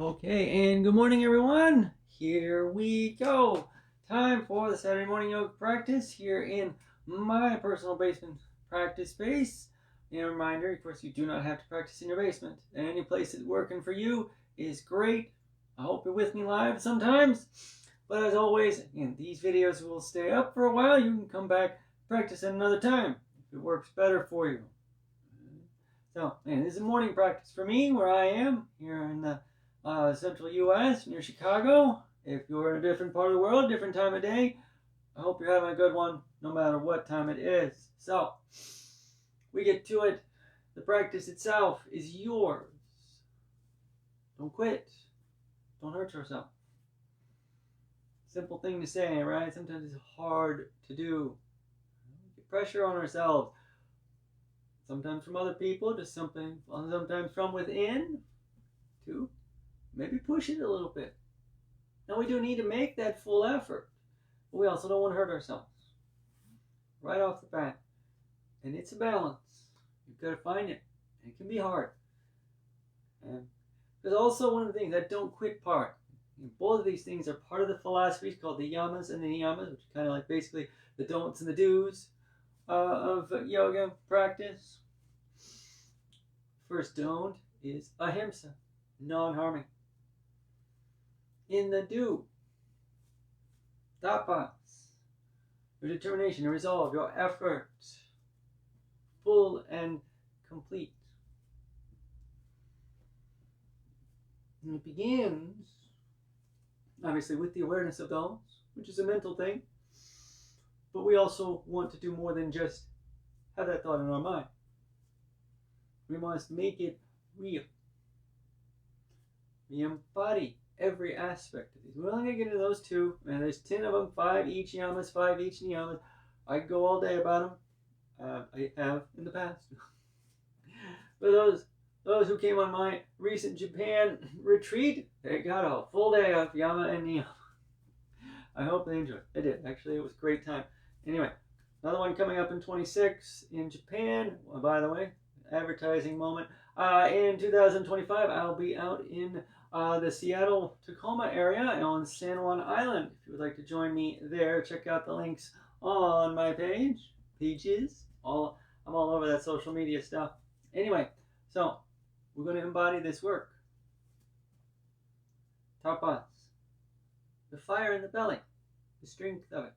Okay, and good morning, everyone. Here we go. Time for the Saturday morning yoga practice here in my personal basement practice space. And a reminder, of course, you do not have to practice in your basement. Any place that's working for you is great. I hope you're with me live sometimes. But as always, again, these videos will stay up for a while. You can come back, practice at another time if it works better for you. So, and this is morning practice for me where I am here in the central U.S. near Chicago. If you're in a different part of the world, different time of day, I hope you're having a good one no matter what time it is. So, we get to it. The practice itself is yours. Don't quit. Don't hurt yourself. Simple thing to say, right? Sometimes it's hard to do. Get pressure on ourselves. Sometimes from other people, just something, sometimes from within, to maybe push it a little bit. Now we do need to make that full effort, but we also don't want to hurt ourselves right off the bat. And it's a balance. You've got to find it. And it can be hard. And there's also one of the things, that don't quit part. Both of these things are part of the philosophies called the yamas and the niyamas, which is kind of like basically the don'ts and the do's of yoga practice. First don't is ahimsa, non-harming. In the do, tapas, your determination, your resolve, your effort, full and complete. And it begins, obviously, with the awareness of those, which is a mental thing. But we also want to do more than just have that thought in our mind. We must make it real. We embody every aspect of these. We're only going to get into those two, and there's 10 of them, 5 each yamas, 5 each niyamas. I could go all day about them. I have in the past. But those who came on my recent Japan retreat, they got a full day of yama and niyama. I hope they enjoyed it. They did. Actually, it was a great time. Anyway, another one coming up in 26 in Japan. By the way, advertising moment. In 2025, I'll be out in the Seattle-Tacoma area on San Juan Island. If you would like to join me there, check out the links on my pages. I'm all over that social media stuff. Anyway, so we're going to embody this work. Tapas. The fire in the belly. The strength of it.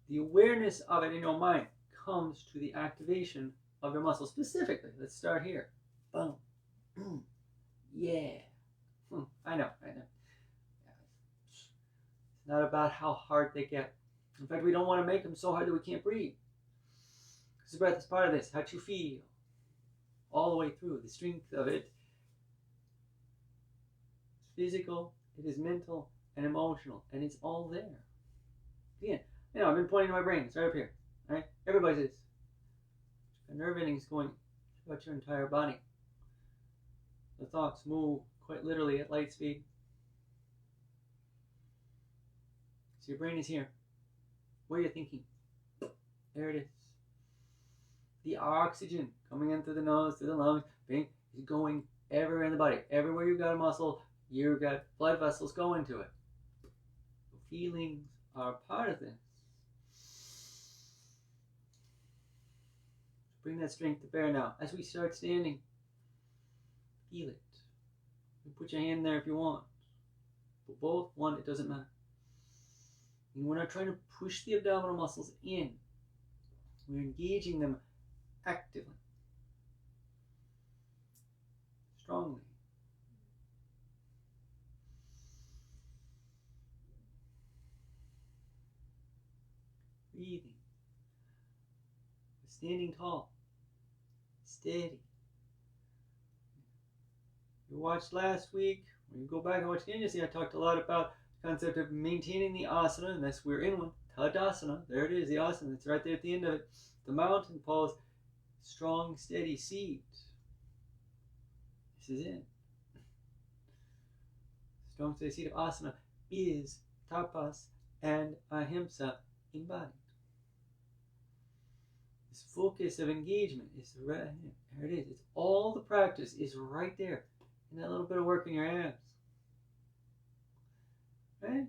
The awareness of it in your mind comes to the activation of your muscles specifically. Let's start here. Boom. Yeah. I know. It's not about how hard they get. In fact, we don't want to make them so hard that we can't breathe. Because the breath is part of this. How you feel. All the way through. The strength of it. It's physical. It is mental and emotional. And it's all there. Again. I've been pointing to my brain. It's right up here. Right? Everybody's is. The nerve ending is going throughout your entire body. The thoughts move quite literally at light speed. So your brain is here. What are you thinking? There it is. The oxygen coming in through the nose, through the lungs, is going everywhere in the body. Everywhere you've got a muscle, you've got blood vessels going to it. Feelings are part of this. Bring that strength to bear now. As we start standing, feel it. You put your hand there if you want. But both, one, it doesn't matter. And we're not trying to push the abdominal muscles in. We're engaging them actively. Strongly. Breathing. Standing tall. Steady. You watched last week, when you go back and watch again, you see I talked a lot about the concept of maintaining the asana, and that's we're in one. Tadasana. There it is, the asana. It's right there at the end of it. The mountain pose. Strong, steady seat. This is it. Strong, steady seat of asana is tapas and ahimsa embodied. focus of engagement is right here. There it is. It's all the practice is right there. and that little bit of work in your abs. Right?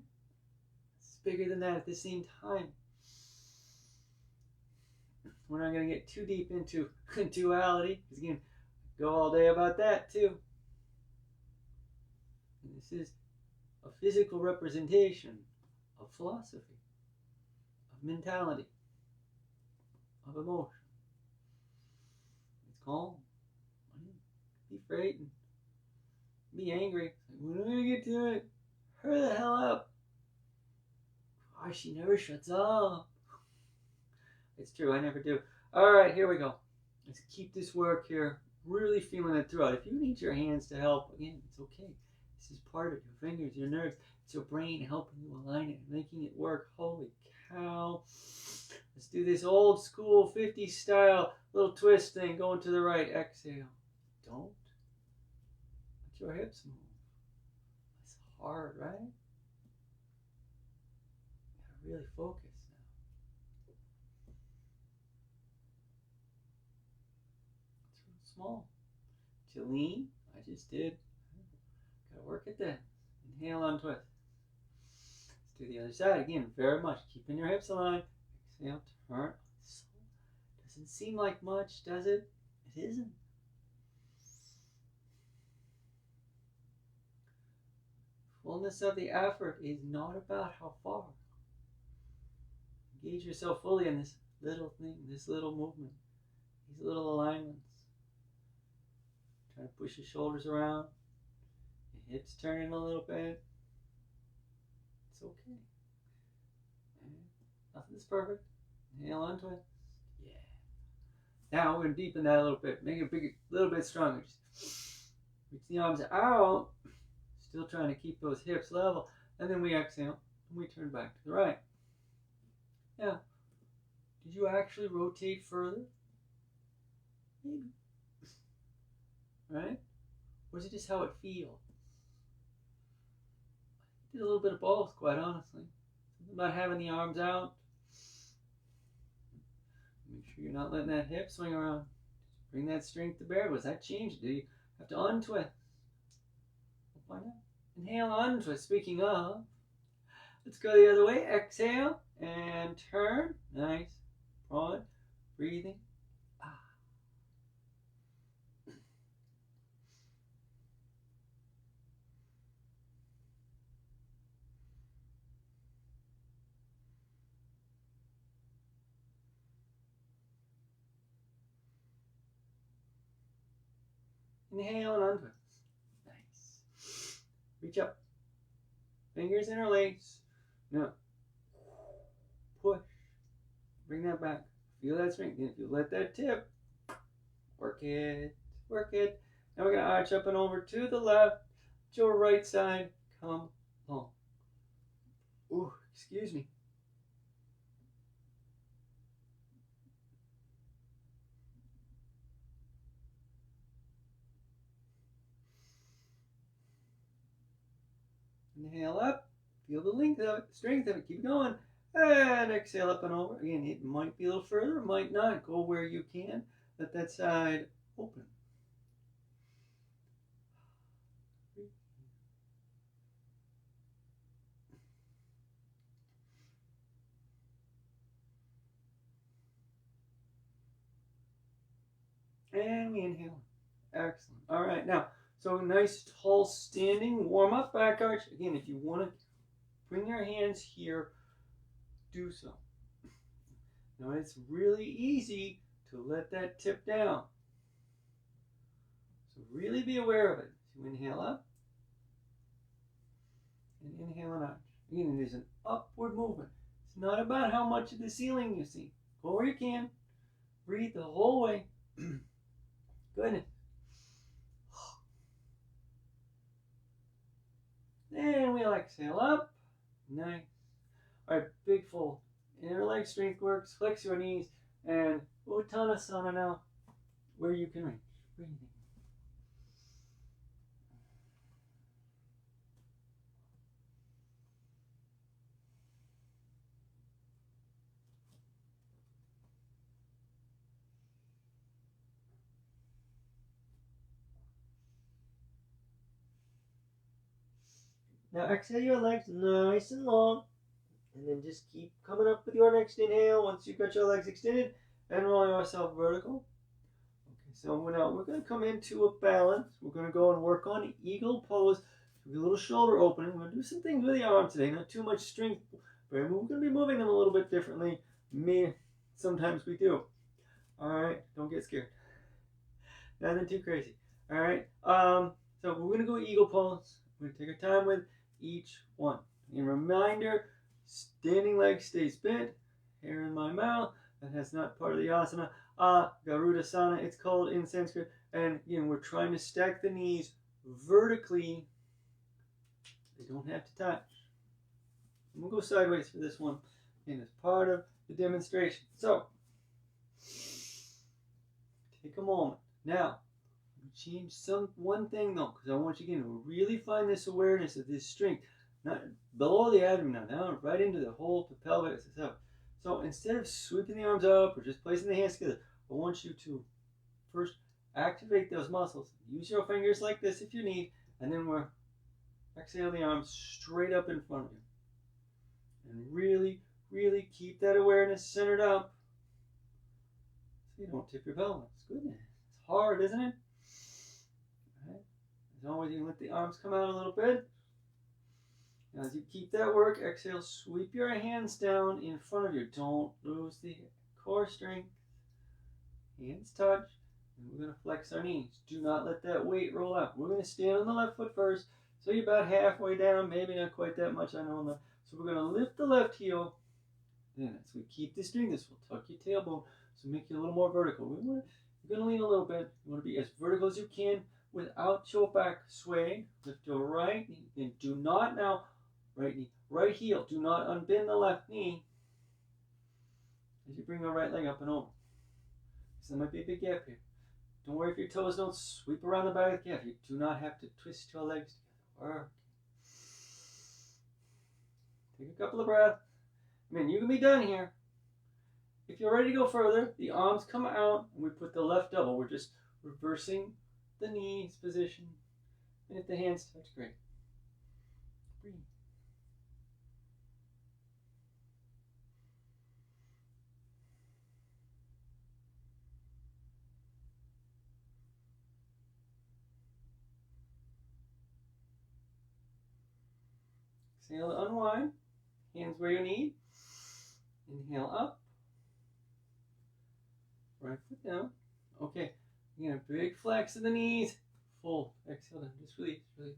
It's bigger than that at the same time. We're not going to get too deep into duality, because you can go all day about that too. And this is a physical representation of philosophy, of mentality, of emotion. It's calm. Be frightened. Be angry. When are we going to get to it? Hurry the hell up. Gosh, she never shuts up. It's true, I never do. Alright, here we go. Let's keep this work here. Really feeling it throughout. If you need your hands to help, again, it's okay. This is part of it. Your fingers, your nerves. It's your brain helping you align it, making it work. Holy cow. Let's do this old school 50s style little twist thing. Going to the right. Exhale. Don't let your hips move. It's hard, right? You gotta really focus now. It's real small. To lean, I just did. Gotta work at that. Inhale on twist. Let's do the other side again. Very much keeping your hips aligned. Exhale, turn. Doesn't seem like much, does it? It isn't. Fullness of the effort is not about how far. Engage yourself fully in this little thing, this little movement, these little alignments. Try to push your shoulders around, your hips turning a little bit. It's okay. Nothing's perfect. Inhale on twist. Yeah. Now we're going to deepen that a little bit. Make it bigger, a little bit stronger. Just reach the arms out. Still trying to keep those hips level. And then we exhale and we turn back to the right. Now, did you actually rotate further? Maybe. Right? Or is it just how it feels? I did a little bit of both, quite honestly. Something about having the arms out. Make sure you're not letting that hip swing around. Bring that strength to bear. Was that changed? Do you have to untwist? We'll find out. Inhale, untwist. Speaking of, let's go the other way. Exhale and turn. Nice. Broad. Breathing. Inhale and untwist. Nice. Reach up. Fingers interlace. Now, push. Bring that back. Feel that strength. If you let that tip, work it. Work it. Now we're going to arch up and over to the left. To your right side. Come along. Ooh, excuse me. Inhale up. Feel the length of it, the strength of it. Keep going. And exhale up and over. Again, it might be a little further, might not. Go where you can. Let that side open. And we inhale. Excellent. All right, now, so nice tall standing warm up back arch. Again, if you want to bring your hands here, do so. Now it's really easy to let that tip down. So really be aware of it. So inhale up and inhale and arch. Again, it is an upward movement. It's not about how much of the ceiling you see. Go where you can. Breathe the whole way. Goodness. And we'll exhale up. Nice. All right, big fold. Inner leg strength works. Flex your knees. And Uttanasana now, where you can reach. Breathing. Now exhale your legs nice and long. And then just keep coming up with your next inhale once you've got your legs extended and roll yourself vertical. Okay, so now we're going to come into a balance. We're going to go and work on eagle pose. A little shoulder opening. We're going to do some things with the arm today. Not too much strength, but we're going to be moving them a little bit differently. Sometimes we do. All right, don't get scared. Nothing too crazy. All right. So we're going to go eagle pose. We're going to take our time with each one. And reminder, standing leg stays bent. Hair in my mouth. That's not part of the asana. Garudasana, it's called in Sanskrit. And again, we're trying to stack the knees vertically. They don't have to touch. And we'll go sideways for this one. And as part of the demonstration. So, take a moment. Now, change one thing though, because I want you again to really find this awareness of this strength. Not below the abdomen now, down right into the whole pelvis itself. So instead of sweeping the arms up or just placing the hands together, I want you to first activate those muscles. Use your fingers like this if you need, and then we're exhale the arms straight up in front of you. And really, really keep that awareness centered up so you don't tip your pelvis. Goodness, it's hard, isn't it? All right. As always, you can let the arms come out a little bit. Now, as you keep that work, exhale, sweep your hands down in front of you. Don't lose the core strength. Hands touch. And we're going to flex our knees. Do not let that weight roll out. We're going to stand on the left foot first. So you're about halfway down, maybe not quite that much, I know. So we're going to lift the left heel. And as we keep this doing this, we'll tuck your tailbone. So make you a little more vertical. You're going to lean a little bit. You want to be as vertical as you can without your back swaying. Lift your right knee. And do not now, right knee, right heel. Do not unbend the left knee as you bring the right leg up and over. So there might be a big gap here. Don't worry if your toes don't sweep around the back of the calf. You do not have to twist your legs together. Work. Take a couple of breaths. I mean, you can be done here. If you're ready to go further, the arms come out and we put the left double. We're just reversing the knees position. And if the hands touch, great. Breathe. Exhale to unwind. Hands where you need. Inhale up. Right foot down. Okay. Again, a big flex of the knees. Full. Exhale down. Just release. Release.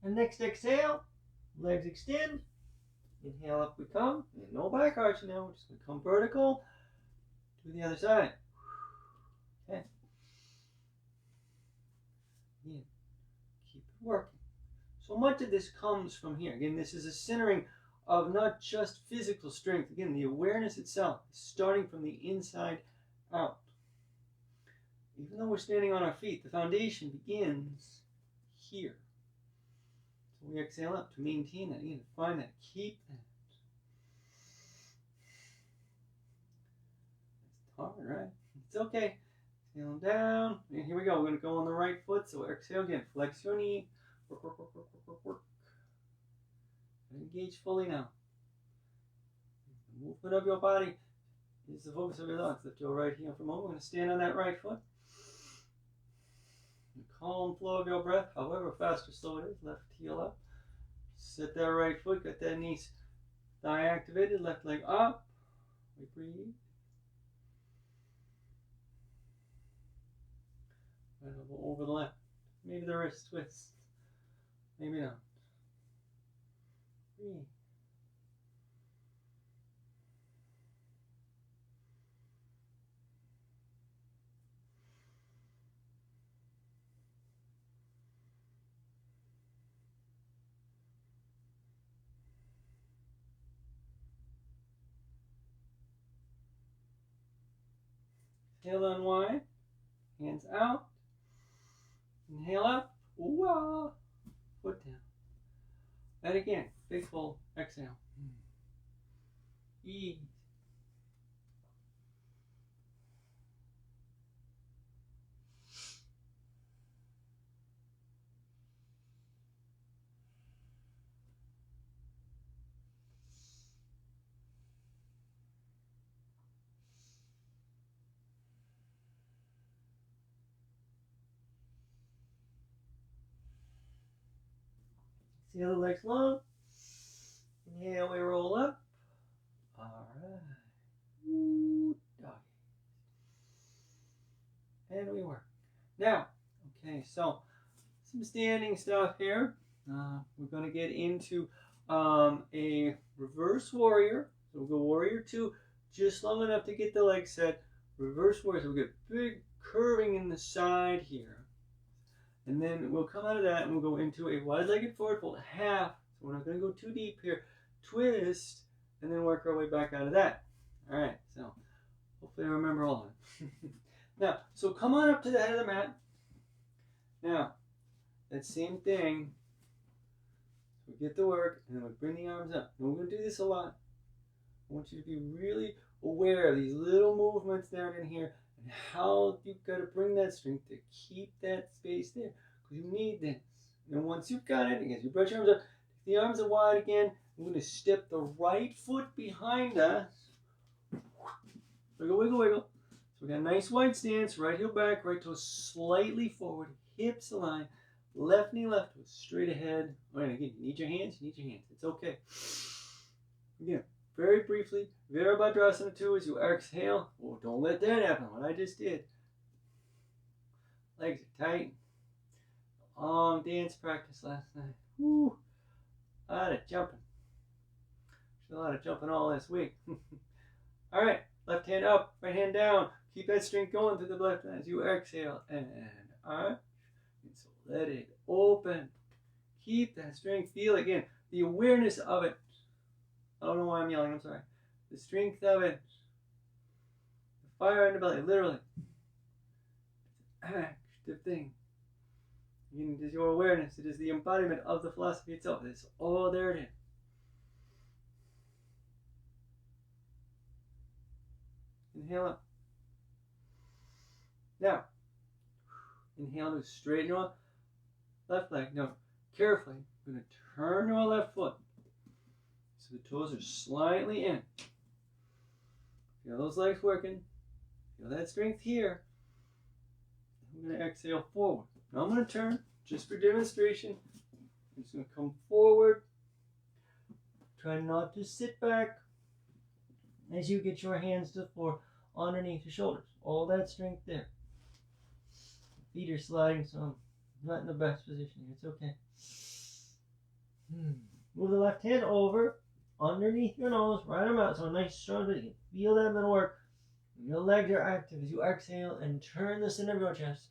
And next exhale. Legs extend. Inhale, up we come. And no back arch now. We're just going to come vertical to the other side. Okay. Again, keep it working. So much of this comes from here. Again, this is a centering of not just physical strength. Again, the awareness itself is starting from the inside out. Even though we're standing on our feet, the foundation begins here. We exhale up to maintain that. Again, find that. Keep that. It's hard, right? It's okay. Exhale down. And here we go. We're going to go on the right foot. So exhale again. Flex your knee. Work, work, work, work, work, work, work. Engage fully now. The movement of your body is the focus of your thoughts. Lift your right heel for a moment. We're going to stand on that right foot. The calm flow of your breath, however fast or slow it is. Left heel up. Set that right foot, got that knee thigh activated, left leg up. We breathe. Right over the left. Maybe the wrist twists. Maybe not. Breathe. Inhale, unwind. Hands out. Inhale up. Ooh-ah. Foot down. And again, big full exhale. Ease. See how the legs long? Inhale, we roll up. All right. Ooh, doggy. And we work. Now, okay, so some standing stuff here. We're going to get into a reverse warrior. So we'll go warrior 2, just long enough to get the legs set. Reverse warrior, so we'll get big curving in the side here. And then we'll come out of that and we'll go into a wide-legged forward fold, half. So we're not going to go too deep here. Twist, and then work our way back out of that. All right, so hopefully I remember all of it. Now, so come on up to the head of the mat. Now, that same thing, we get the work, and then we bring the arms up. And we're going to do this a lot. I want you to be really aware of these little movements down in here and how you've got to bring that strength to keep that space there, because you need this. And once you've got it, again, you brush your arms up, the arms are wide again. We're going to step the right foot behind us. Wiggle, wiggle, wiggle. So we got a nice wide stance, right heel back, right toe slightly forward, hips aligned, left knee left, straight ahead. All right, again, you need your hands, It's okay. Again, very briefly, Virabhadrasana 2 as you exhale. Oh, don't let that happen, what I just did. Legs are tight. Long dance practice last night. Woo! A lot of jumping. A lot of jumping all this week. All right, left hand up, right hand down. Keep that strength going through the left hand as you exhale. And arch. And so let it open. Keep that strength. Feel again the awareness of it. I don't know why I'm yelling, I'm sorry. The strength of it. The fire in the belly, literally. It's an active thing. Again, it is your awareness. It is the embodiment of the philosophy itself. It's all there it is. Inhale up. Now, inhale to straighten your left leg. No, carefully. I'm going to turn your left foot. So the toes are slightly in. Feel those legs working. Feel that strength here. I'm going to exhale forward. Now I'm going to turn, just for demonstration. I'm just going to come forward. Try not to sit back as you get your hands to the floor underneath your shoulders. All that strength there. Feet are sliding, so I'm not in the best position here. It's okay. Move the left hand over underneath your nose, right arm out. So a nice strong breath. You can feel that middle work. Your legs are active as you exhale and turn the center of your chest.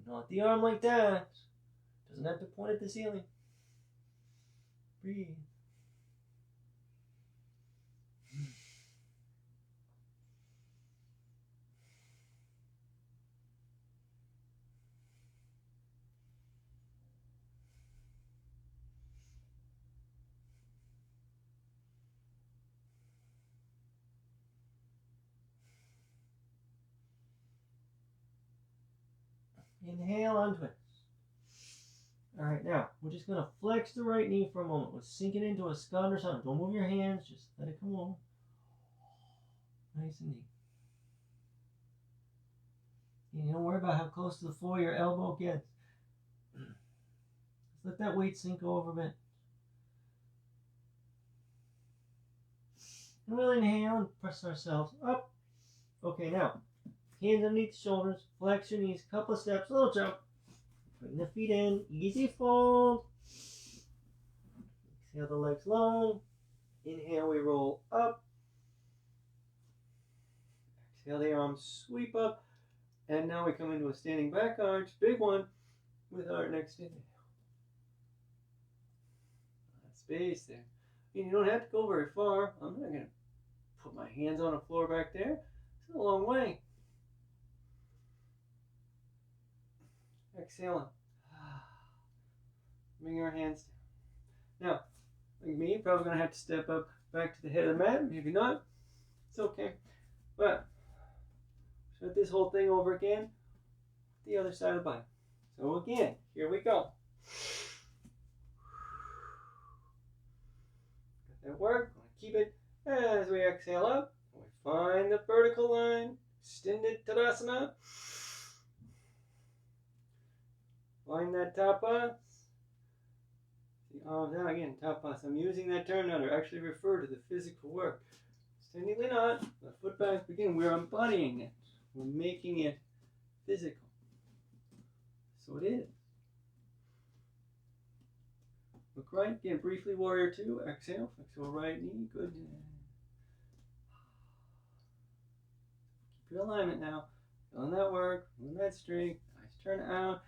Not the arm like that. Doesn't have to point at the ceiling. Breathe. Inhale, untwist. All right, now we're just going to flex the right knee for a moment. We're sinking into a skandasana. Don't move your hands, just let it come over. Nice and deep. And don't worry about how close to the floor your elbow gets. Just let that weight sink over a bit. And we'll inhale and press ourselves up. Okay, now, hands underneath the shoulders, flex your knees, couple of steps, little jump. Bring the feet in, easy fold. Exhale the legs long. Inhale, we roll up. Exhale, the arms sweep up. And now we come into a standing back arch, big one, with our next inhale. Space there. And you don't have to go very far. I'm not going to put my hands on the floor back there. It's a long way. Exhale. Bring your hands down. Now, like me, probably going to have to step up back to the head of the mat. Maybe not. It's okay. But start this whole thing over again. The other side of the body. So again, here we go. Got that work. Keep it as we exhale up. We find the vertical line. Extended Tadasana. Find that tapas. The arms down again. Tapas. I'm using that term now to actually refer to the physical work. Extendingly not. The foot back begin. We're embodying it. We're making it physical. So it is. Look right. Again, briefly, warrior two. Exhale. Exhale, right knee. Good. Keep your alignment now. Feeling that work. Feeling that strength. Nice turn out.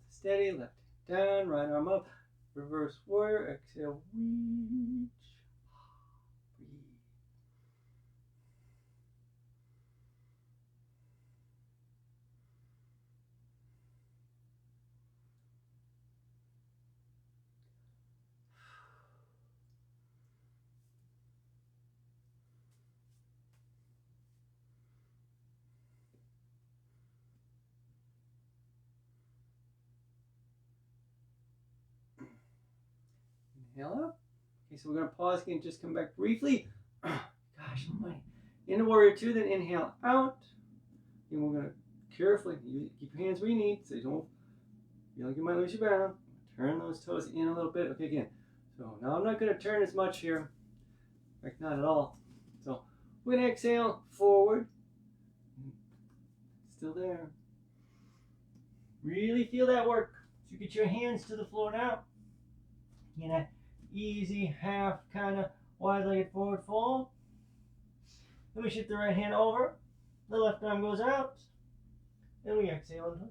Steady. Left down. Right arm up. Reverse warrior. Exhale. Reach. Breathe. Inhale up. Okay, so we're going to pause again, just come back briefly. Gosh almighty. Into warrior two, then inhale out. And we're going to carefully keep your hands where you need so you don't feel like you might lose your balance. Turn those toes in a little bit. Okay, again. So now I'm not going to turn as much here. In fact, not at all. So we're going to exhale forward. Still there. Really feel that work. So you get your hands to the floor now. You know, easy half kind of wide-legged forward fold. Then we shift the right hand over. The left arm goes out. Then we exhale and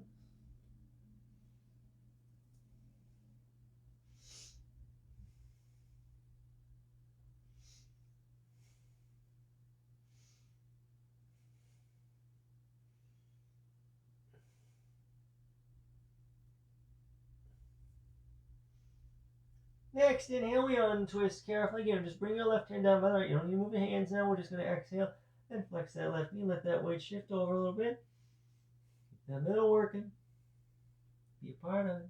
next inhale, we untwist carefully. Again, just bring your left hand down by the right. You don't need to move your hands now. We're just going to exhale and flex that left knee. Let that weight shift over a little bit. Keep that middle working. Be a part of it.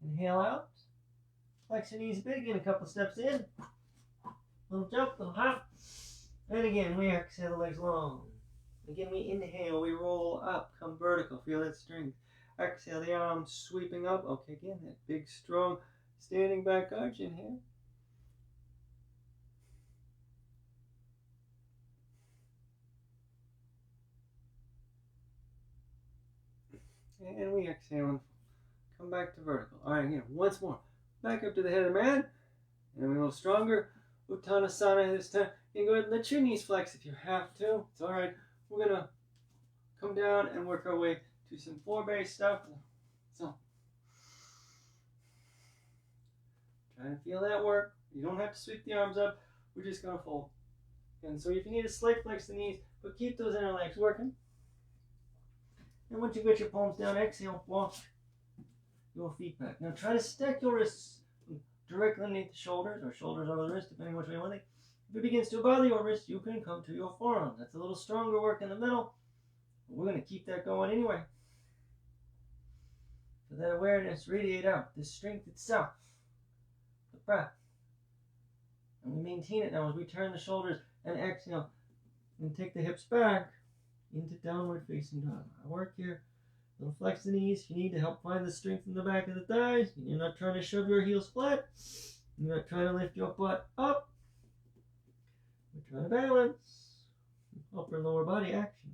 Inhale out. Flex your knees a bit. Again, a couple steps in. Little jump, little hop. And again, we exhale the legs long. Again, we inhale, we roll up, come vertical. Feel that strength. Exhale, the arms sweeping up. Okay, again, that big, strong, standing back arch. Inhale. And we exhale and come back to vertical. All right, again, once more. Back up to the head of the mat. And a little stronger. Uttanasana this time. You can go ahead and let your knees flex if you have to. It's all right. We're going to come down and work our way to some floor-based stuff. So, try and feel that work. You don't have to sweep the arms up. We're just going to fold. And so if you need to slight flex the knees, but keep those inner legs working. And once you get your palms down, exhale, walk your feet back. Now try to stack your wrists directly underneath the shoulders, or shoulders over the wrist, depending which way you want it. If it begins to bother your wrist, you can come to your forearm. That's a little stronger work in the middle. But we're going to keep that going anyway. So that awareness radiate out, the strength itself, the breath. And we maintain it now as we turn the shoulders and exhale and take the hips back into downward facing dog. I work here. Don't flex the knees. You need to help find the strength in the back of the thighs. You're not trying to shove your heels flat. You're not trying to lift your butt up. We're trying to balance upper and lower body action.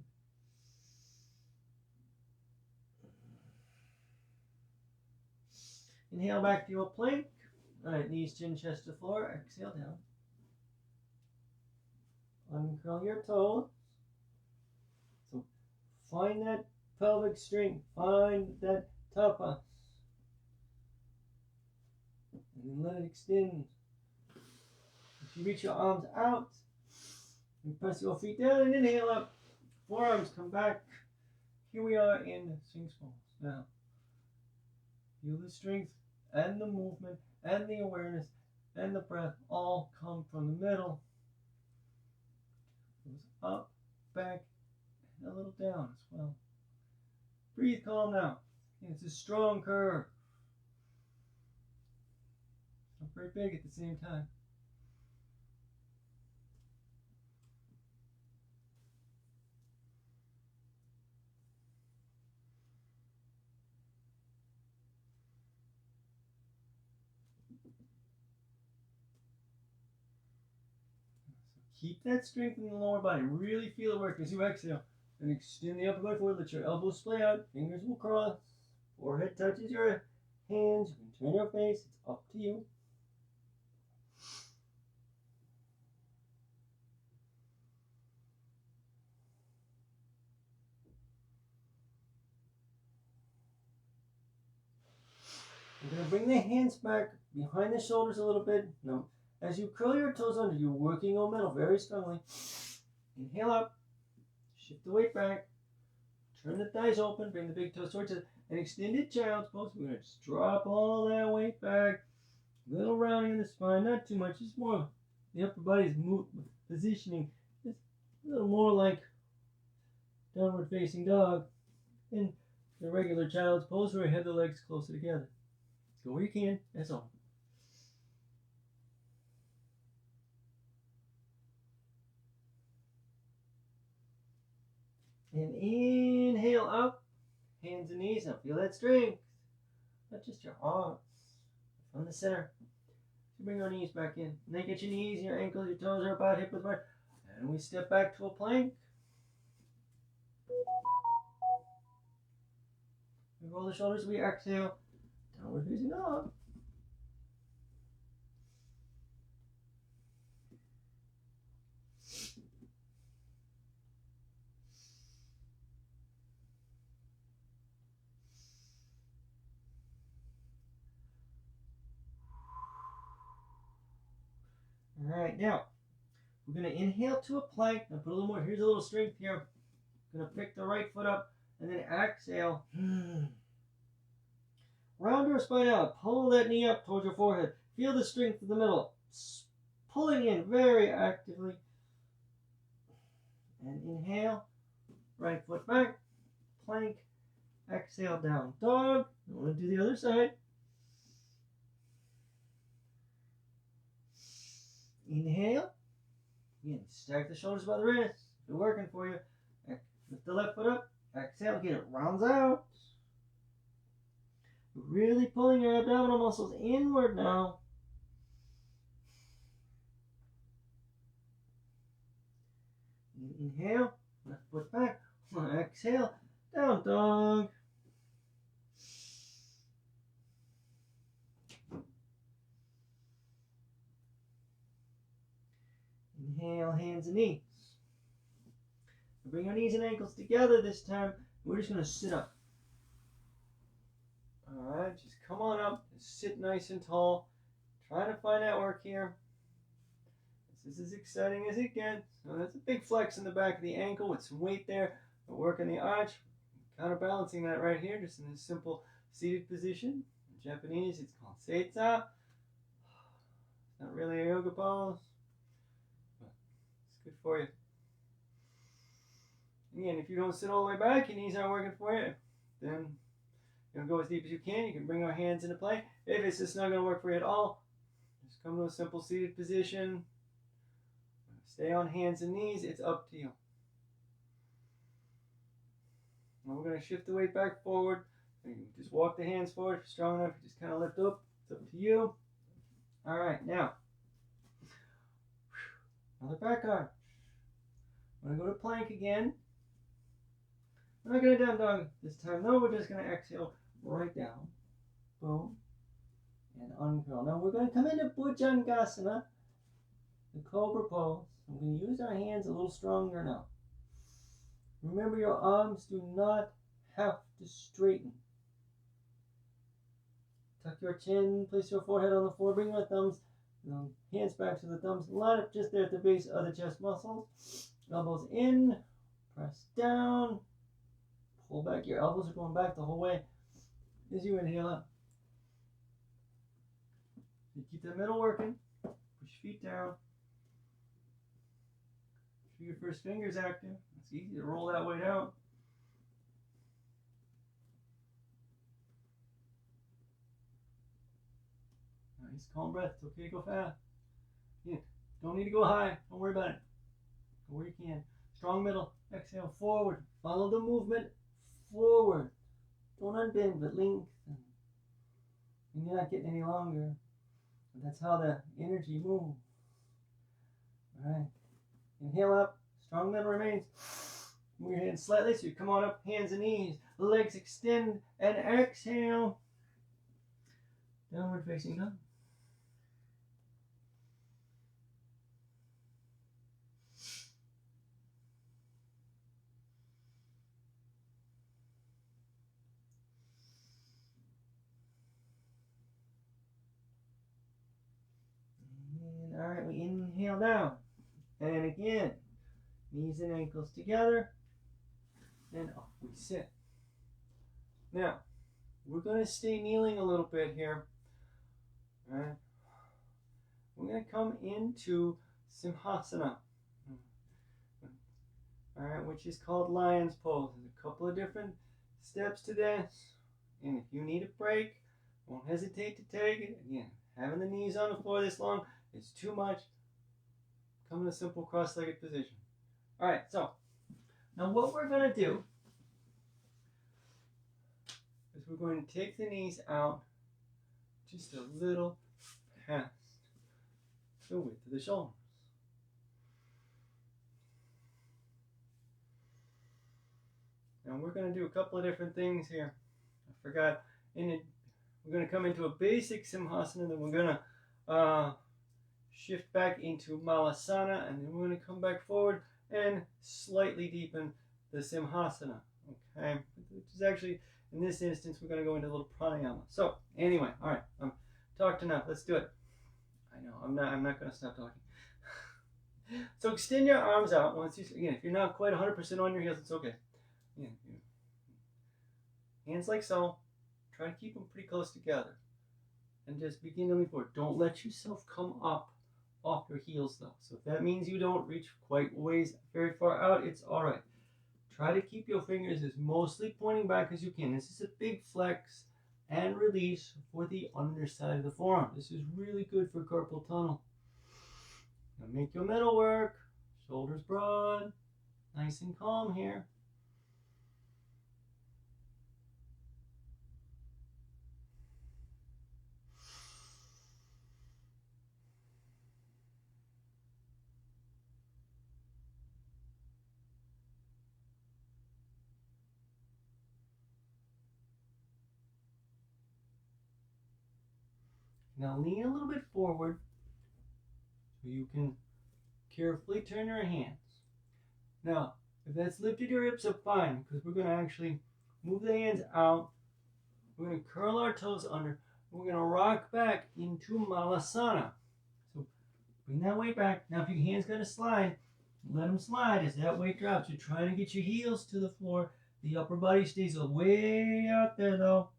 Inhale back to your plank. All right, knees, chin, chest to floor. Exhale down. Uncurl your toes. So find that pelvic strength. Find that tapas. And then let it extend. If you reach your arms out, and press your feet down and inhale up. Forearms come back. Here we are in Sphinx pose. Now, feel the strength and the movement and the awareness and the breath all come from the middle. Goes up, back, and a little down as well. Breathe calm now. It's a strong curve. Not very big at the same time. Keep that strength in the lower body. Really feel it work as you exhale. And extend the upper body forward. Let your elbows splay out. Fingers will cross. Forehead touches your hands. You can turn your face. It's up to you. You're going to bring the hands back behind the shoulders a little bit. No. As you curl your toes under, you're working on middle very strongly. Inhale up. Shift the weight back. Turn the thighs open. Bring the big toes towards it. And extended child's pose. We're going to just drop all that weight back. A little rounding in the spine. Not too much. Just more. The upper body's positioning. Just a little more like downward facing dog. And the regular child's pose where you have the legs closer together. Go where you can. That's all. And inhale up, hands and knees. Now feel that strength, not just your arms, from the center. So bring our knees back in. And then get your knees, your ankles, your toes are about hip width apart. And we step back to a plank. We roll the shoulders, we exhale, downward facing dog. All right, now we're going to inhale to a plank. Now put a little more. Here's a little strength here. Going to pick the right foot up and then exhale. Round your spine out. Pull that knee up towards your forehead. Feel the strength in the middle. Pulling in very actively. And inhale. Right foot back. Plank. Exhale, down dog. I want to do the other side. Inhale. Again, stack the shoulders by the wrists. If it's working for you. Lift the left foot up. Exhale. Get it rounds out. Really pulling your abdominal muscles inward now. Inhale. Left foot back. Exhale. Down dog. Inhale, hands and knees. Bring your knees and ankles together this time. We're just going to sit up. Alright, just come on up. Sit nice and tall. Try to find that work here. This is as exciting as it gets. So that's a big flex in the back of the ankle with some weight there. We're working the arch. Counterbalancing that right here, just in this simple seated position. In Japanese, it's called seitsa. It's not really a yoga pose. It's good for you. Again, if you don't sit all the way back, your knees aren't working for you, then you'll go as deep as you can. You can bring our hands into play. If it's just not going to work for you at all, just come to a simple seated position. Stay on hands and knees. It's up to you. Now we're going to shift the weight back forward. You can just walk the hands forward. If you're strong enough, you just kind of lift up. It's up to you. All right, now. Another back arch. I'm going to go to plank again. We're not going to down dog this time. No, we're just going to exhale right down. Boom. And uncurl. Now we're going to come into Bhujangasana, the cobra pose. I'm going to use our hands a little stronger now. Remember, your arms do not have to straighten. Tuck your chin, place your forehead on the floor, bring your thumbs, hands back to the thumbs, line up just there at the base of the chest muscles. Elbows in, press down, pull back. Your elbows are going back the whole way as you inhale up. You keep the middle working, push feet down. Your first finger's active. It's easy to roll that weight out. Nice calm breath. It's okay to go fast. Yeah. Don't need to go high. Don't worry about it. Go where you can. Strong middle. Exhale forward. Follow the movement forward. Don't unbend, but lengthen. And you're not getting any longer. But that's how the energy moves. All right. Inhale up. Strong middle remains. Move your hands slightly so you come on up. Hands and knees. Legs extend. And exhale. Downward facing dog. And all right, we inhale down. And again, knees and ankles together. And up we sit. Now, we're going to stay kneeling a little bit here. All right. We're going to come into Simhasana. All right, which is called lion's pose. There's a couple of different steps to this. And if you need a break, don't hesitate to take it. Again, having the knees on the floor this long is too much. Come in a simple cross-legged position. All right, so now what we're going to do is we're going to take the knees out just a little past the width of the shoulders. Now we're going to do a couple of different things here. I forgot. We're going to come into a basic Simhasana, then we're going to shift back into Malasana, and then we're going to come back forward and slightly deepen the Simhasana. Okay, which is actually, in this instance, we're going to go into a little pranayama. So anyway, all right, I'm talked enough. Let's do it. I know I'm not going to stop talking. So extend your arms out. Again, if you're not quite 100% on your heels, it's okay. Yeah. Hands like so. Try to keep them pretty close together, and just begin to lean forward. Don't let yourself come up off your heels though. So if that means you don't reach quite very far out, it's all right. Try to keep your fingers as mostly pointing back as you can. This is a big flex and release for the underside of the forearm. This is really good for carpal tunnel. Now make your middle work. Shoulders broad. Nice and calm here. Now lean a little bit forward so you can carefully turn your hands. Now, if that's lifted your hips up, fine, because we're going to actually move the hands out. We're going to curl our toes under. We're going to rock back into Malasana. So bring that weight back. Now, if your hand's going to slide, let them slide as that weight drops. You're trying to get your heels to the floor. The upper body stays way out there, though.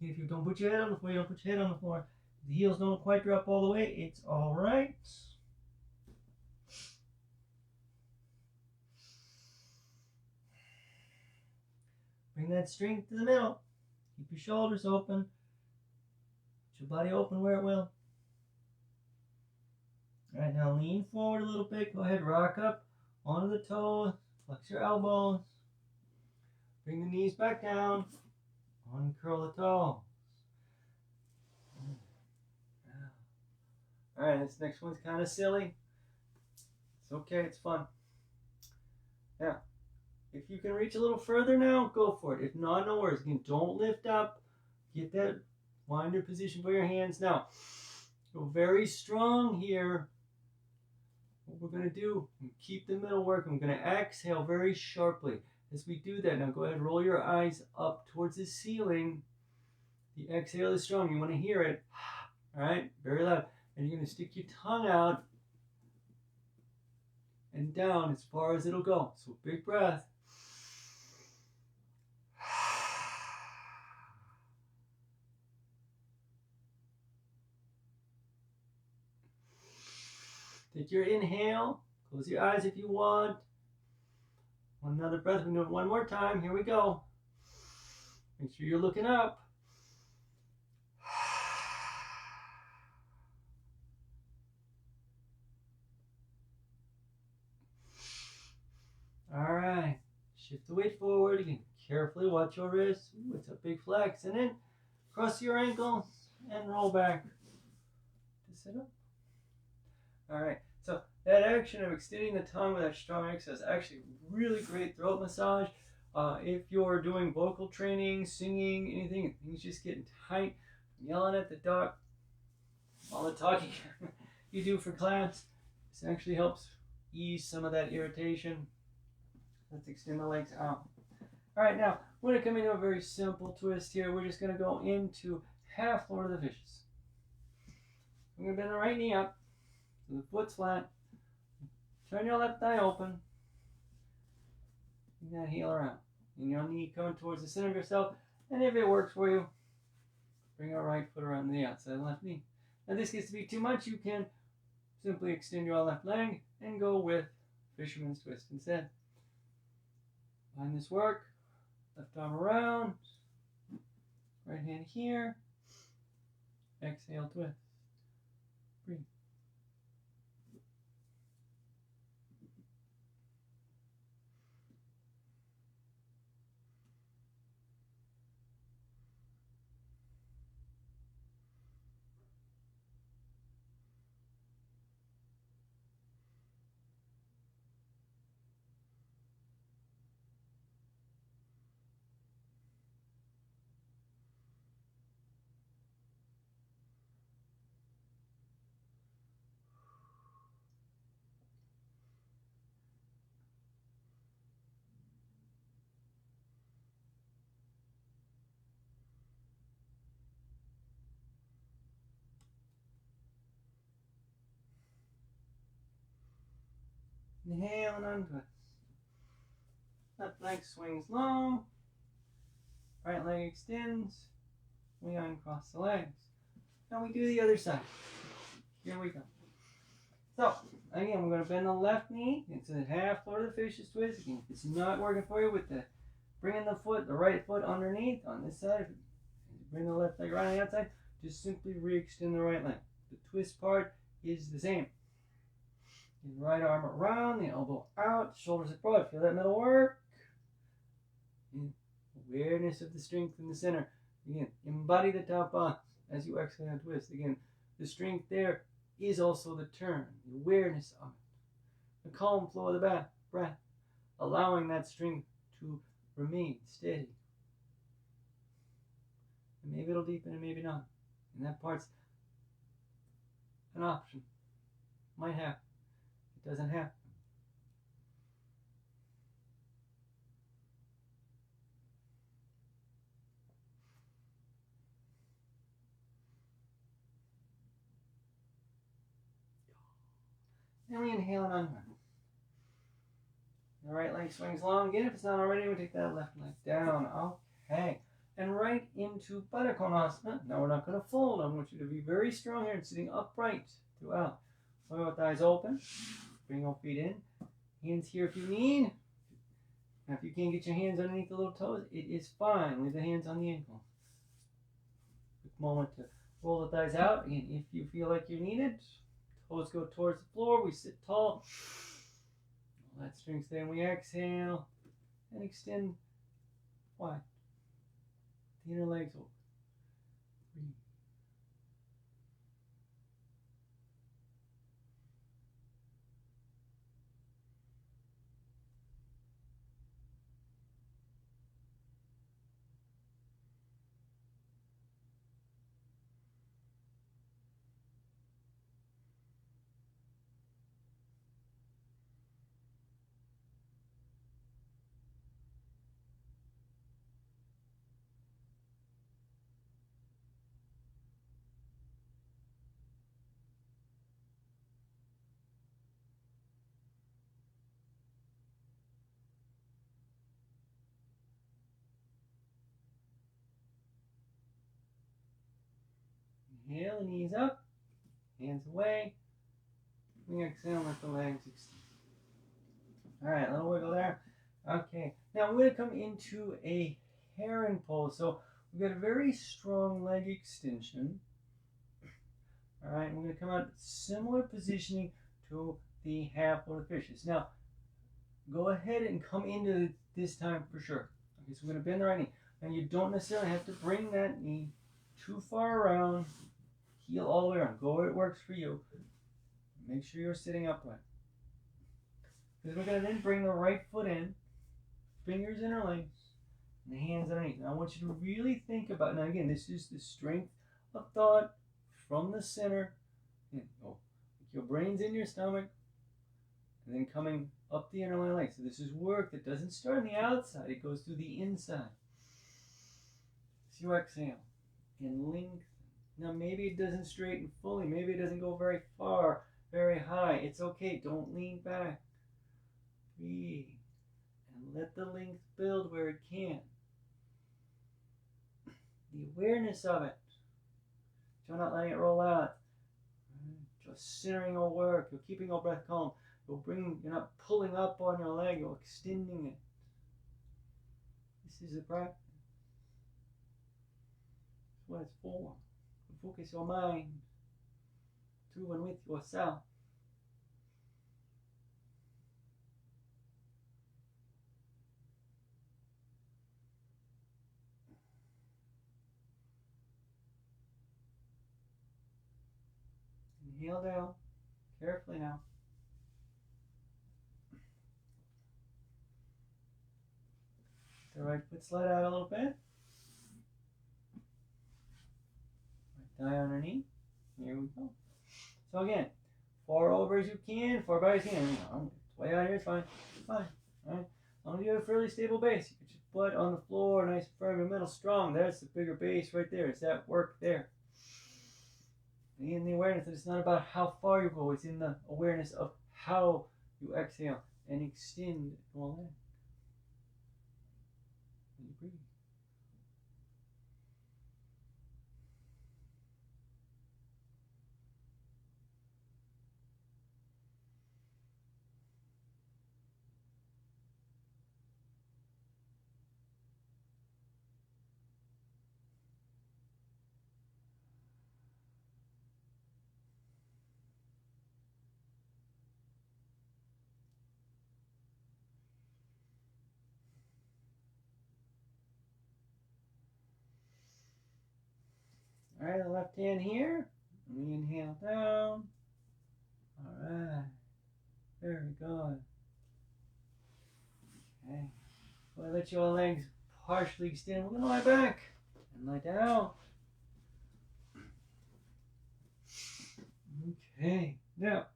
If you don't put your head on the floor, you don't put your head on the floor. The heels don't quite drop all the way. It's all right. Bring that strength to the middle. Keep your shoulders open. Put your body open where it will. All right, now lean forward a little bit. Go ahead, rock up onto the toes. Flex your elbows. Bring the knees back down. Uncurl the toes. All right, this next one's kind of silly. It's okay, it's fun. Now, if you can reach a little further now, go for it. If not, no worries. Again, don't lift up. Get that winder position for your hands. Now, go very strong here. What we're going to do, keep the middle work. I'm going to exhale very sharply. As we do that, now go ahead and roll your eyes up towards the ceiling. The exhale is strong. You want to hear it. All right, very loud. And you're going to stick your tongue out and down as far as it'll go. So big breath. Take your inhale. Close your eyes if you want. Another breath. We're going to do it one more time. Here we go. Make sure you're looking up. All right. Shift the weight forward. Again, carefully watch your wrists. Ooh, it's a big flex. And then cross your ankles and roll back to sit up. All right. So that action of extending the tongue with that strong exhale is actually really great throat massage. If you're doing vocal training, singing, anything, things just getting tight, yelling at the dog, all the talking you do for class, this actually helps ease some of that irritation. Let's extend the legs out. All right, now we're going to come into a very simple twist here. We're just going to go into half Lord of the Fishes. I'm going to bend the right knee up so the foot's flat. Turn your left thigh open. Bring that heel around. And your knee coming towards the center of yourself. And if it works for you, bring your right foot around the outside of the left knee. Now this gets to be too much. You can simply extend your left leg and go with Fisherman's Twist instead. Find this work. Left arm around. Right hand here. Exhale, twist. Breathe. Inhale and untwist. Left leg swings long. Right leg extends. We uncross the legs. Now we do the other side. Here we go. So, again, we're going to bend the left knee into the half Lord of the Fishes twist. Again, if it's not working for you with the bringing the right foot underneath on this side, bring the left leg right on the outside, just simply re-extend the right leg. The twist part is the same. The right arm around, the elbow out, shoulders abroad. Feel that middle work. And awareness of the strength in the center. Again, embody the top box as you exhale and twist. Again, the strength there is also the turn, the awareness of it. The calm flow of the breath, allowing that strength to remain steady. And maybe it'll deepen and maybe not. And that part's an option. Might happen. It doesn't happen. Then we inhale and unwind. The right leg swings long. Again, if it's not already, we take that left leg down. Okay. And right into Baddha Konasana. Now we're not going to fold. I want you to be very strong here and sitting upright throughout. Both thighs open. Bring your feet in. Hands here if you need. Now if you can't get your hands underneath the little toes, it is fine. Leave the hands on the ankle. Quick moment to roll the thighs out. Again, if you feel like you need it, toes go towards the floor. We sit tall. All that strength there. We exhale and extend wide. The inner legs open. Breathe. Inhale, the knees up, hands away. We exhale, let the legs extend. All right, a little wiggle there. Okay, now we're going to come into a heron pose. So we've got a very strong leg extension. All right, and we're going to come out similar positioning to the half-loaded fishes. Now, go ahead and come into this time for sure. Okay, so we're going to bend the right knee. Now, you don't necessarily have to bring that knee too far around. Heel all the way around. Go where it works for you. Make sure you're sitting upright. Because we're going to then bring the right foot in, fingers interlaced, and the hands underneath. Now, I want you to really think about, now again, this is the strength of thought from the center. Your brain's in your stomach, and then coming up the interline leg. So this is work that doesn't start on the outside, it goes through the inside. So you exhale and lengthen. Now maybe it doesn't straighten fully, maybe it doesn't go very far, very high. It's okay, don't lean back. Breathe and let the length build where it can. The awareness of it. You're not letting it roll out. Just centering your work. You're keeping your breath calm. You're not pulling up on your leg. You're extending it. This is a practice. That's what it's for. To focus your mind to and with yourself. Inhale down, carefully now. The right foot slide out a little bit. Right thigh underneath. Here we go. So again, far over as you can, far back as you can. Way out here, it's fine. It's fine. Alright? As long as you have a fairly stable base, you get your butt on the floor, nice firm in the middle, strong. There's the bigger base right there. It's that work there. In the awareness that it's not about how far you go, it's in the awareness of how you exhale and extend your leg. And you breathe. All right, the left hand here. We inhale down. All right. Very good. Okay. Well, let your legs partially extend. We're going to lie back and lie down. Okay. Now,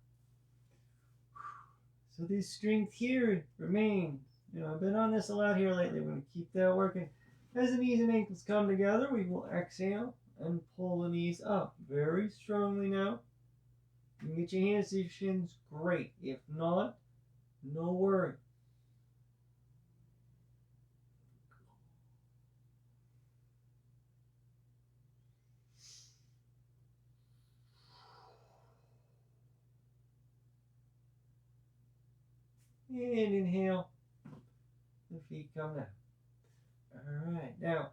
so this strength here remains. I've been on this a lot here lately. We're going to keep that working. As the knees and ankles come together, we will exhale and pull the knees up very strongly now. You can get your hands to your shins, great. If not, no worry. And inhale, the feet come down. All right, now,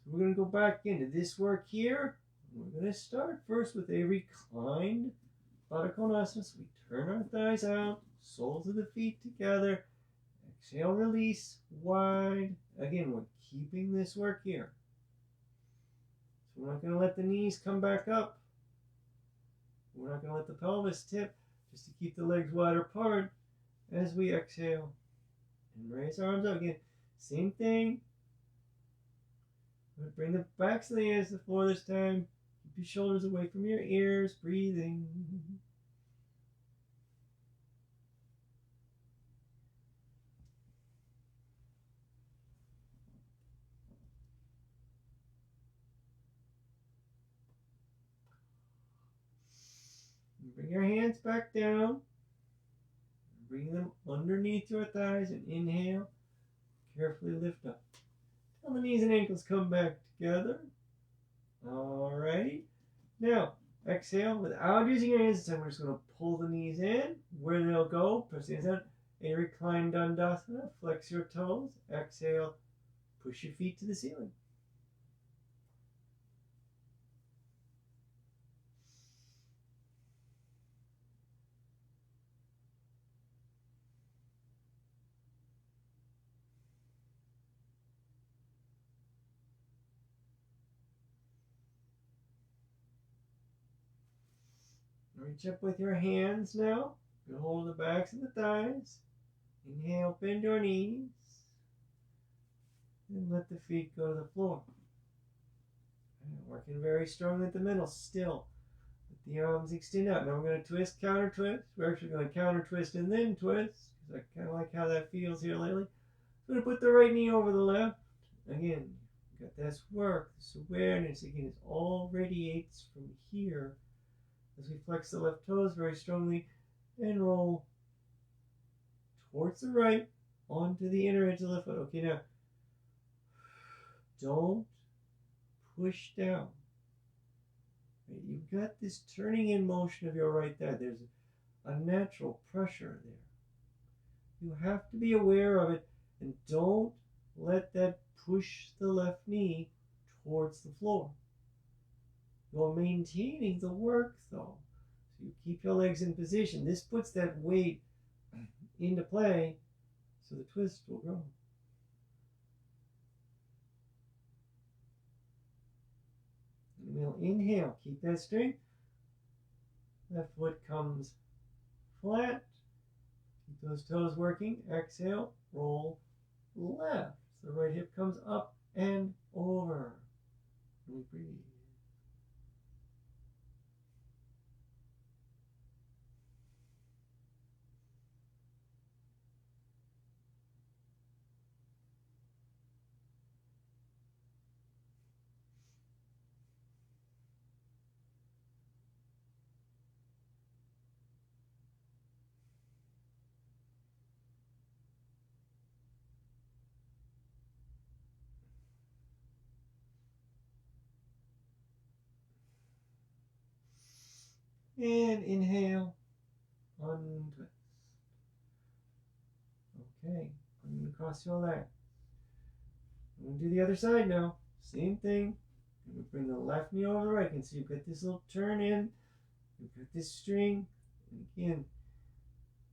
so we're going to go back into this work here. We're going to start first with a reclined Baddha Konasana. So we turn our thighs out, soles of the feet together. Exhale, release, wide. Again, we're keeping this work here. So we're not going to let the knees come back up. We're not going to let the pelvis tip, just to keep the legs wide apart as we exhale. And raise our arms up again. Same thing. Bring the backs of the hands to the floor this time. Keep your shoulders away from your ears. Breathing. Bring your hands back down. Bring them underneath your thighs and inhale. Carefully lift up. Till the knees and ankles come back together. Alright. Now, exhale without using your hands. So we're just going to pull the knees in. Where they'll go, press the hands out. A reclined Dandasana. Flex your toes. Exhale. Push your feet to the ceiling. Reach up with your hands now. You hold the backs of the thighs. Inhale, bend your knees. And let the feet go to the floor. And working very strong at the middle still. Let the arms extend out. Now we're going to twist, counter twist. We're actually going to counter twist and then twist, because I kind of like how that feels here lately. I'm going to put the right knee over the left. Again, you got this work, this awareness. Again, it all radiates from here. As we flex the left toes very strongly and roll towards the right onto the inner edge of the foot. Okay, now don't push down. You've got this turning in motion of your right thigh. There's a natural pressure there. You have to be aware of it and don't let that push the left knee towards the floor. You're maintaining the work though. So you keep your legs in position. This puts that weight into play so the twist will grow. And we'll inhale. Keep that strength. Left foot comes flat. Keep those toes working. Exhale. Roll left. So the right hip comes up and over. And we breathe. And inhale, untwist. Okay, I'm going to cross your legs. I'm going to do the other side now. Same thing. I'm going to bring the left knee over the right. You can see you've got this little turn in. You've got this string. And again,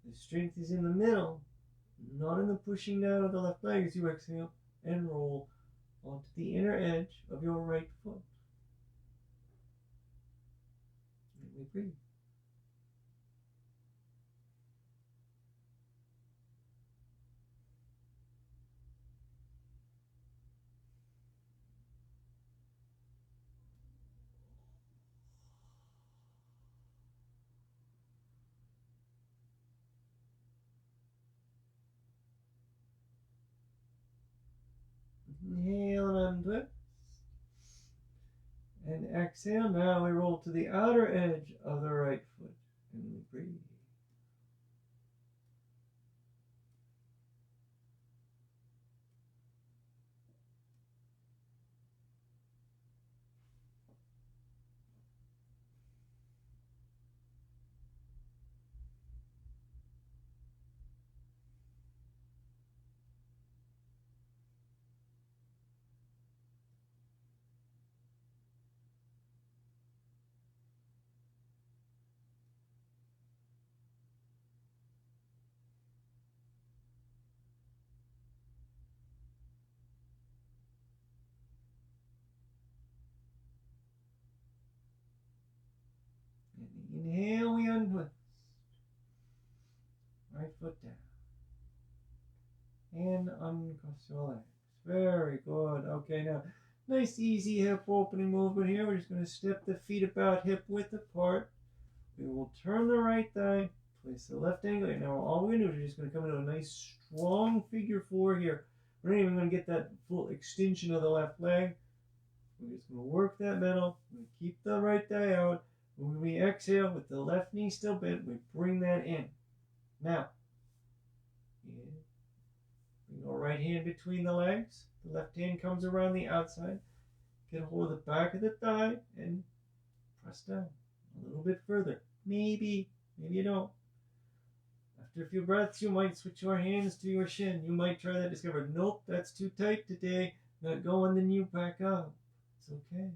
the strength is in the middle, not in the pushing down of the left leg as you exhale and roll onto the inner edge of your right foot. And we breathe. Inhale and untwist. And exhale. Now we roll to the outer edge of the right foot. And we breathe. And inhale, we untwist. Right foot down. And uncross your legs. Very good. Okay, now, nice easy hip opening movement here. We're just going to step the feet about hip width apart. We will turn the right thigh, place the left ankle. Now, all we're going to do is we're just going to come into a nice strong figure four here. We're not even going to get that full extension of the left leg. We're just going to work that middle. We keep the right thigh out. When we exhale with the left knee still bent, we bring that in. Now, bring our right hand between the legs. The left hand comes around the outside. Get a hold of the back of the thigh and press down a little bit further. Maybe you don't. After a few breaths, you might switch your hands to your shin. You might try that. Discover, nope, that's too tight today. Not going, then you back up. It's okay.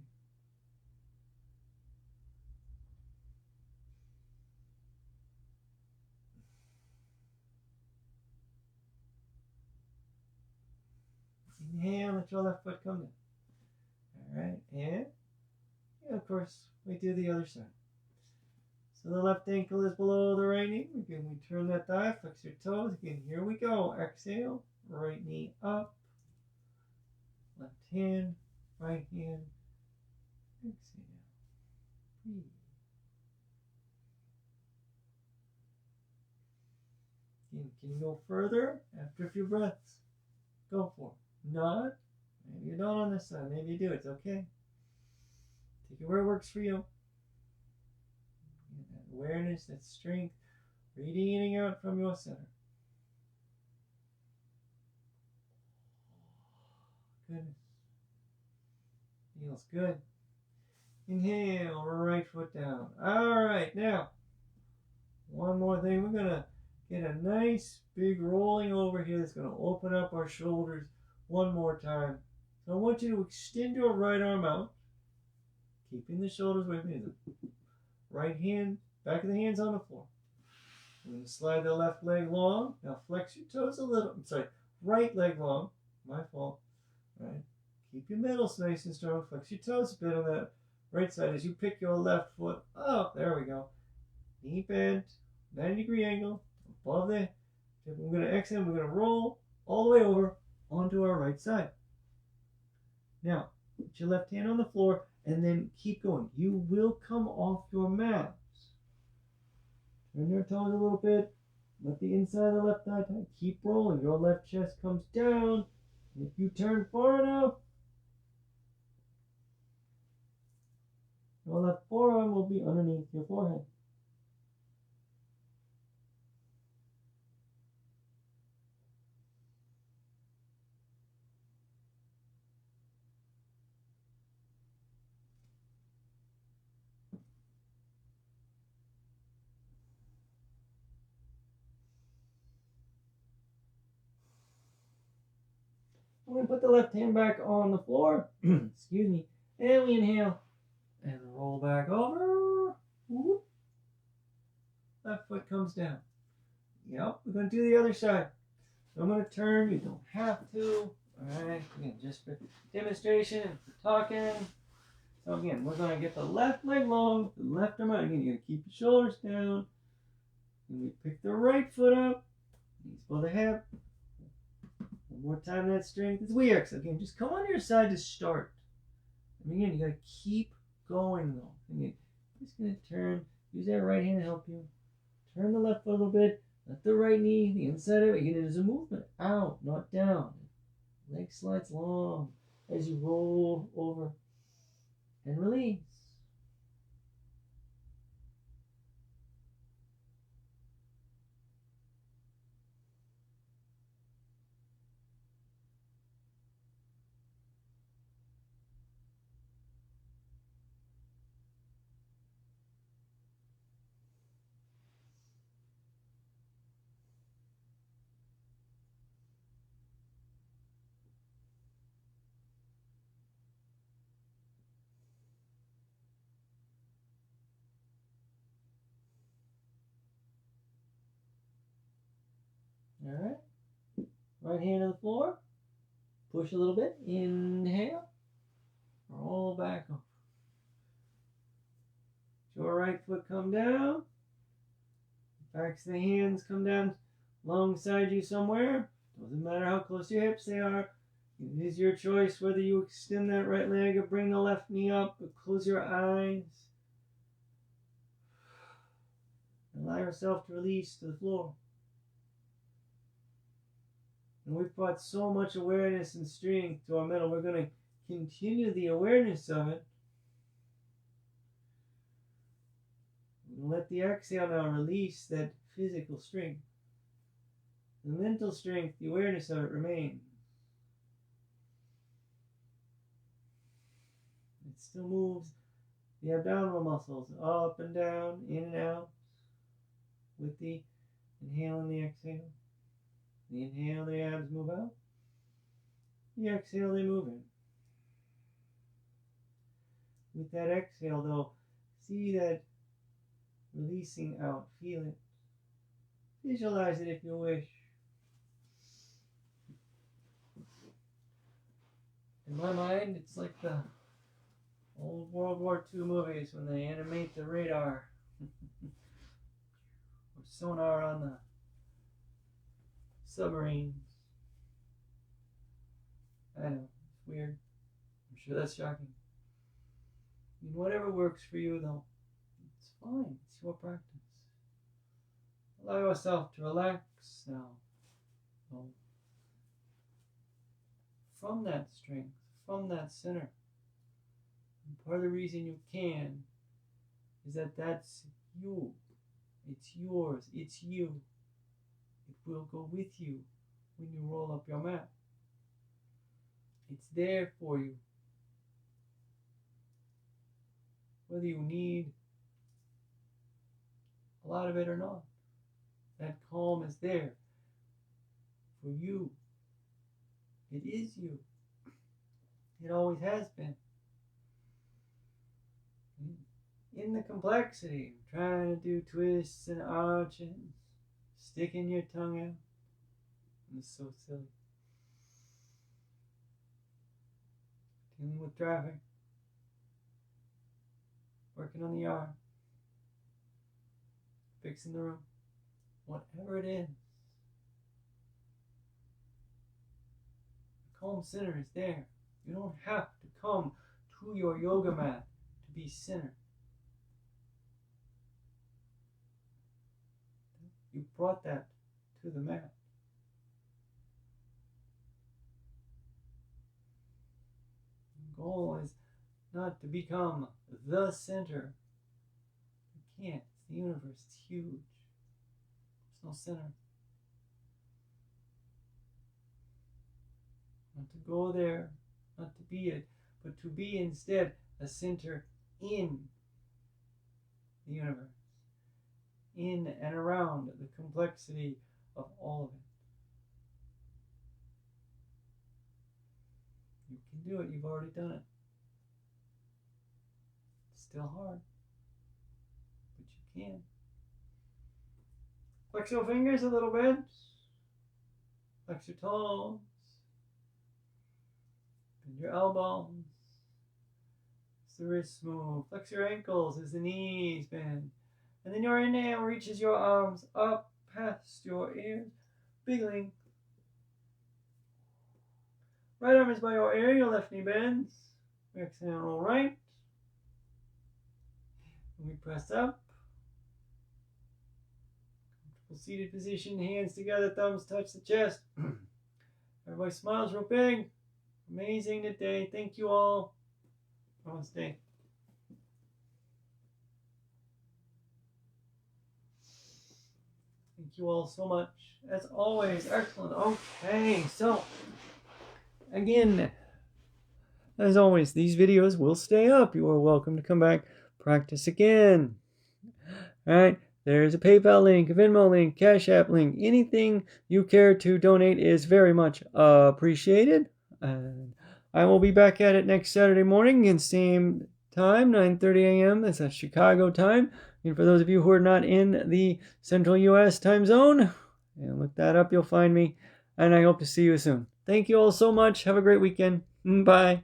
Inhale, let your left foot come down. All right, and of course, we do the other side. So the left ankle is below the right knee. Again, we turn that thigh, flex your toes. Again, here we go. Exhale, right knee up. Left hand, right hand. Exhale. Breathe. Again, can you go further after a few breaths? Go for it. Not. Maybe you don't on this side. Maybe you do. It's okay. Take it where it works for you. That awareness, that strength, radiating out from your center. Goodness. Feels good. Inhale, right foot down. All right, now, one more thing. We're going to get a nice big rolling over here that's going to open up our shoulders one more time. So I want you to extend your right arm out, keeping the shoulders with me. Right hand, back of the hands on the floor. I'm going to slide the left leg long. Now flex your toes a little. I'm sorry, right leg long. My fault. All right. Keep your middles nice and strong. Flex your toes a bit on that right side as you pick your left foot up. There we go. Knee bent, 90-degree angle above the hip. We're going to exhale. We're going to roll all the way over onto our right side. Now, put your left hand on the floor and then keep going. You will come off your mat. Turn your toes a little bit. Let the inside of the left thigh tight. Keep rolling. Your left chest comes down. If you turn far enough, your left forearm will be underneath your forehead. We're going to put the left hand back on the floor. Excuse me. And we inhale. And roll back over. Whoop. Left foot comes down. Yep, we're going to do the other side. So I'm going to turn. You don't have to. All right. Again, just for demonstration and for talking. So again, we're going to get the left leg long, the left arm out. Again, you're going to keep your shoulders down. And we pick the right foot up. Knees below the hip. One more time, that strength. As we exhale, again, just come on your side to start. And again, you got to keep going though. Again, just going to turn. Use that right hand to help you. Turn the left foot a little bit. Let the right knee, the inside of it. Again, it is a movement. Out, not down. Leg slides long as you roll over and release. All right. Right hand to the floor. Push a little bit. Inhale. Roll back up. Your right foot come down. Backs of the hands come down alongside you somewhere. Doesn't matter how close to your hips they are. It is your choice whether you extend that right leg or bring the left knee up. But close your eyes. Allow yourself to release to the floor. And we've brought so much awareness and strength to our middle. We're going to continue the awareness of it. We're going to let the exhale now release that physical strength. The mental strength, the awareness of it remains. It still moves the abdominal muscles, up and down, in and out, with the inhale and the exhale. The inhale, the abs move out. The exhale, they move in. With that exhale, though, see that releasing out, feel it. Visualize it if you wish. In my mind, it's like the old World War II movies when they animate the radar or sonar on the submarines. I know, it's weird. I'm sure that's shocking. I mean, whatever works for you, though, it's fine. It's your practice. Allow yourself to relax now. So, from that strength, from that center. And part of the reason you can is that that's you. It's yours. It's you. It will go with you when you roll up your mat. It's there for you. Whether you need a lot of it or not, that calm is there for you. It is you. It always has been. In the complexity, trying to do twists and arches, sticking your tongue out, it's so silly. Dealing with traffic, working on the yard, fixing the room, whatever it is. The calm center is there. You don't have to come to your yoga mat to be centered. You brought that to the mat. The goal is not to become the center. You can't. It's the universe. It's huge. There's no center. Not to go there, not to be it, but to be instead a center in the universe. In and around the complexity of all of it. You can do it. You've already done it. It's still hard, but you can. Flex your fingers a little bit. Flex your toes. Bend your elbows. As the wrists move. Flex your ankles as the knees bend. And then your inhale reaches your arms up past your ears. Big length. Right arm is by your ear, your left knee bends. Exhale, roll right. And we press up. Comfortable seated position, hands together, thumbs touch the chest. Everybody smiles real big. Amazing today. Thank you all. Namaste. Thank you all so much. As always, excellent. Okay, so again, as always, these videos will stay up. You are welcome to come back, practice again. All right, there's a PayPal link, a Venmo link, CashApp link. Anything you care to donate is very much appreciated. And I will be back at it next Saturday morning, again, same time, 9:30 a.m. That's a Chicago time. And for those of you who are not in the Central U.S. time zone, and look that up, you'll find me. And I hope to see you soon. Thank you all so much. Have a great weekend. Bye.